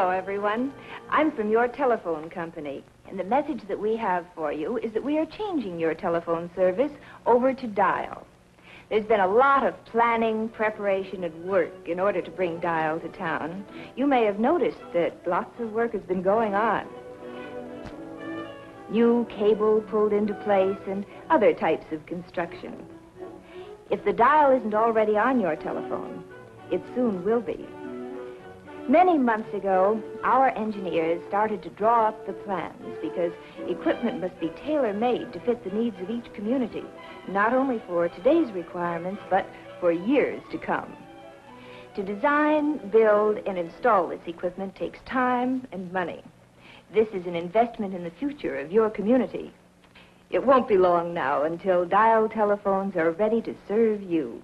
Hello, everyone. I'm from your telephone company, and the message that we have for you is that we are changing your telephone service over to Dial. There's been a lot of planning, preparation, and work in order to bring Dial to town. You may have noticed that lots of work has been going on. New cable pulled into place and other types of construction. If the Dial isn't already on your telephone, it soon will be. Many months ago, our engineers started to draw up the plans because equipment must be tailor-made to fit the needs of each community, not only for today's requirements, but for years to come. To design, build, and install this equipment takes time and money. This is an investment in the future of your community. It won't be long now until Dial telephones are ready to serve you.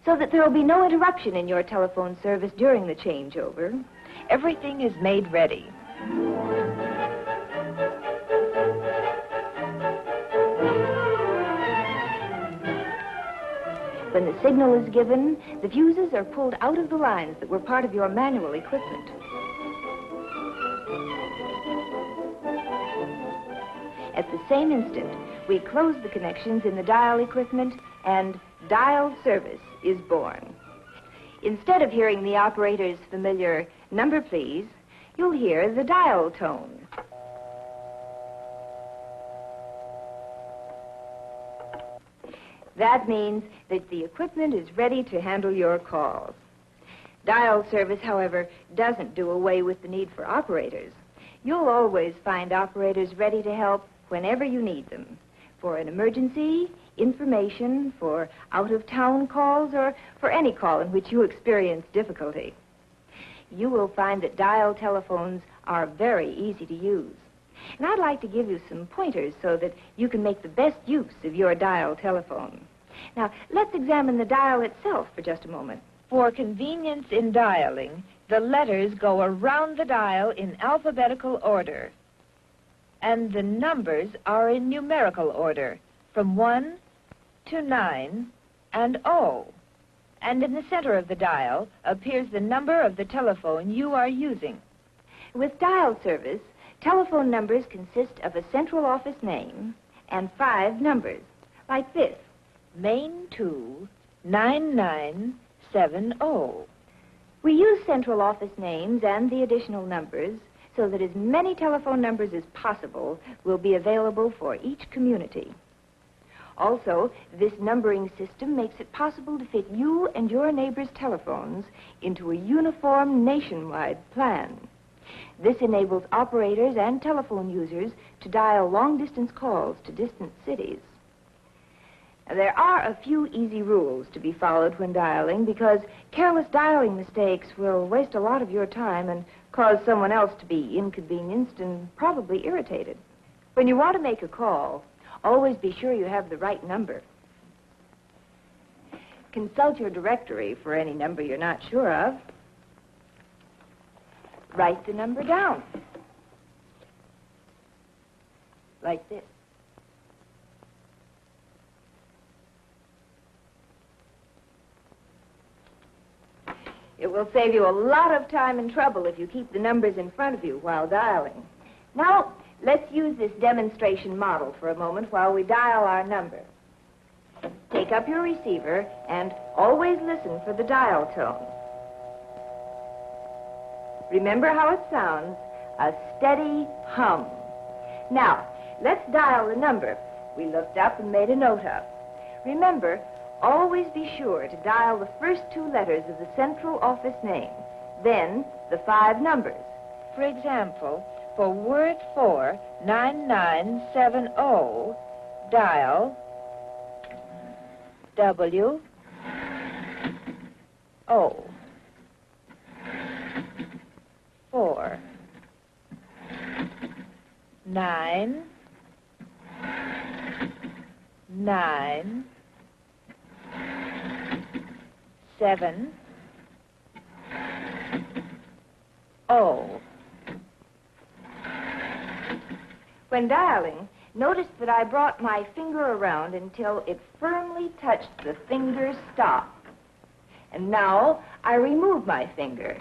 So that there will be no interruption in your telephone service during the changeover, everything is made ready. When the signal is given, the fuses are pulled out of the lines that were part of your manual equipment. At the same instant, we close the connections in the Dial equipment, and Dial service is born. Instead of hearing the operator's familiar "number please," you'll hear the dial tone. That means that the equipment is ready to handle your calls. Dial service, however, doesn't do away with the need for operators. You'll always find operators ready to help whenever you need them, for an emergency, information, for out-of-town calls, or for any call in which you experience difficulty. You will find that Dial telephones are very easy to use. And I'd like to give you some pointers so that you can make the best use of your Dial telephone. Now, let's examine the Dial itself for just a moment. For convenience in dialing, the letters go around the dial in alphabetical order, and the numbers are in numerical order, from 1 to 9 and 0. And in the center of the dial appears the number of the telephone you are using. With Dial service, telephone numbers consist of a central office name and 5 numbers, like this: Main 2 9970. We use central office names and the additional numbers so that as many telephone numbers as possible will be available for each community. Also, this numbering system makes it possible to fit you and your neighbors' telephones into a uniform nationwide plan. This enables operators and telephone users to dial long-distance calls to distant cities. There are a few easy rules to be followed when dialing, because careless dialing mistakes will waste a lot of your time and cause someone else to be inconvenienced and probably irritated. When you want to make a call, always be sure you have the right number. Consult your directory for any number you're not sure of. Write the number down, like this. It will save you a lot of time and trouble if you keep the numbers in front of you while dialing. Now, let's use this demonstration model for a moment while we dial our number. Take up your receiver and always listen for the dial tone. Remember how it sounds, a steady hum. Now, let's dial the number we looked up and made a note of. Remember, always be sure to dial the first 2 letters of the central office name, then the 5 numbers. For example, for word 4 9970, dial W O 4 9 9 7 0. When dialing, notice that I brought my finger around until it firmly touched the finger stop. And now I remove my finger.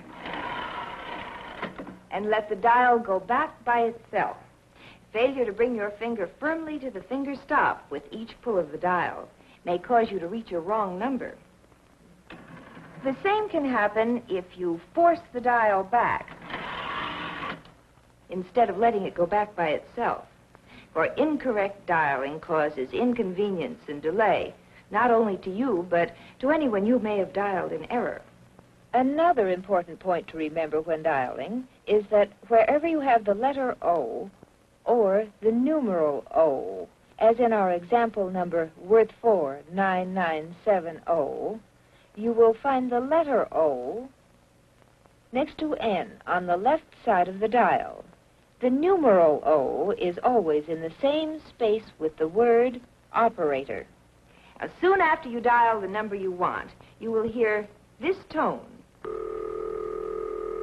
and let the dial go back by itself. Failure to bring your finger firmly to the finger stop with each pull of the dial may cause you to reach a wrong number. The same can happen if you force the dial back instead of letting it go back by itself. For incorrect dialing causes inconvenience and delay, not only to you, but to anyone you may have dialed in error. Another important point to remember when dialing is that wherever you have the letter O or the numeral O, as in our example number worth 49970, you will find the letter O next to N on the left side of the dial. The numeral O is always in the same space with the word operator. Now, soon after you dial the number you want, you will hear this tone.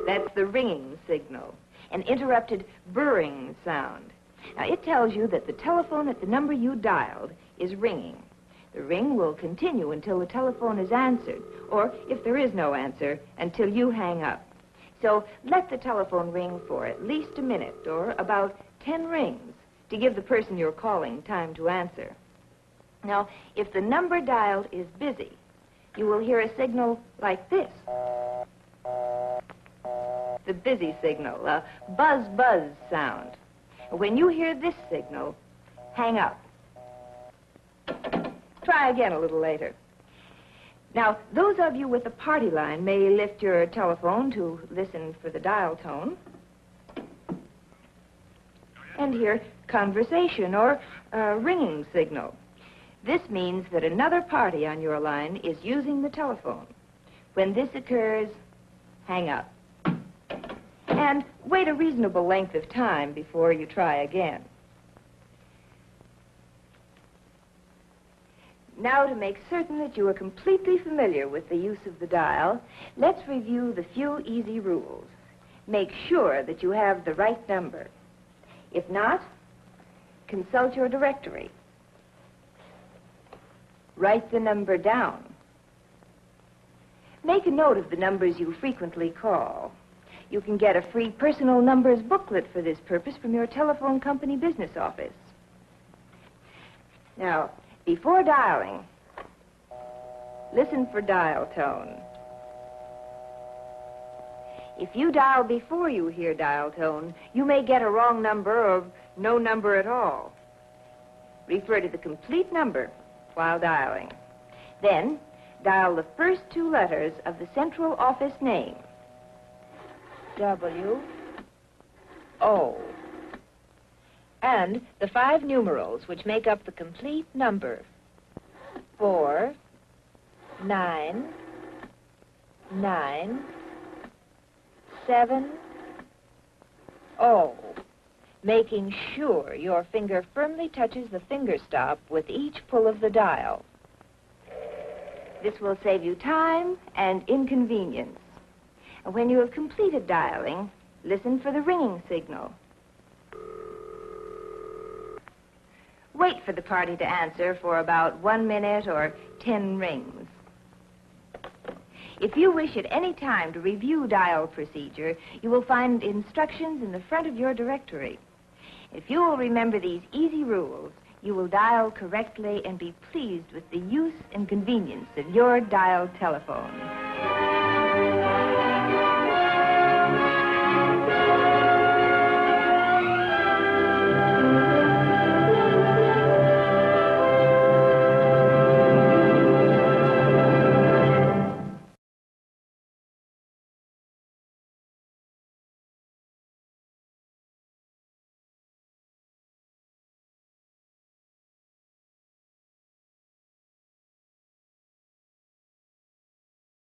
That's the ringing signal, an interrupted burring sound. Now, it tells you that the telephone at the number you dialed is ringing. The ring will continue until the telephone is answered, or if there is no answer, until you hang up. So let the telephone ring for at least a minute, or about 10 rings, to give the person you're calling time to answer. Now, if the number dialed is busy, you will hear a signal like this. The busy signal, a buzz-buzz sound. When you hear this signal, hang up. Try again a little later. Now, those of you with a party line may lift your telephone to listen for the dial tone and hear conversation or a ringing signal. This means that another party on your line is using the telephone. When this occurs, hang up. And wait a reasonable length of time before you try again. Now, to make certain that you are completely familiar with the use of the dial, let's review the few easy rules. Make sure that you have the right number. If not, consult your directory. Write the number down. Make a note of the numbers you frequently call. You can get a free personal numbers booklet for this purpose from your telephone company business office. Now, before dialing, listen for dial tone. If you dial before you hear dial tone, you may get a wrong number or no number at all. Refer to the complete number while dialing. Then, dial the first two letters of the central office name. W-O. And the 5 numerals which make up the complete number. 4, 9, 9, 7, 0. Making sure your finger firmly touches the finger stop with each pull of the dial. This will save you time and inconvenience. And when you have completed dialing, listen for the ringing signal. Wait for the party to answer for about 1 minute or 10 rings. If you wish at any time to review dial procedure, you will find instructions in the front of your directory. If you will remember these easy rules, you will dial correctly and be pleased with the use and convenience of your dial telephone.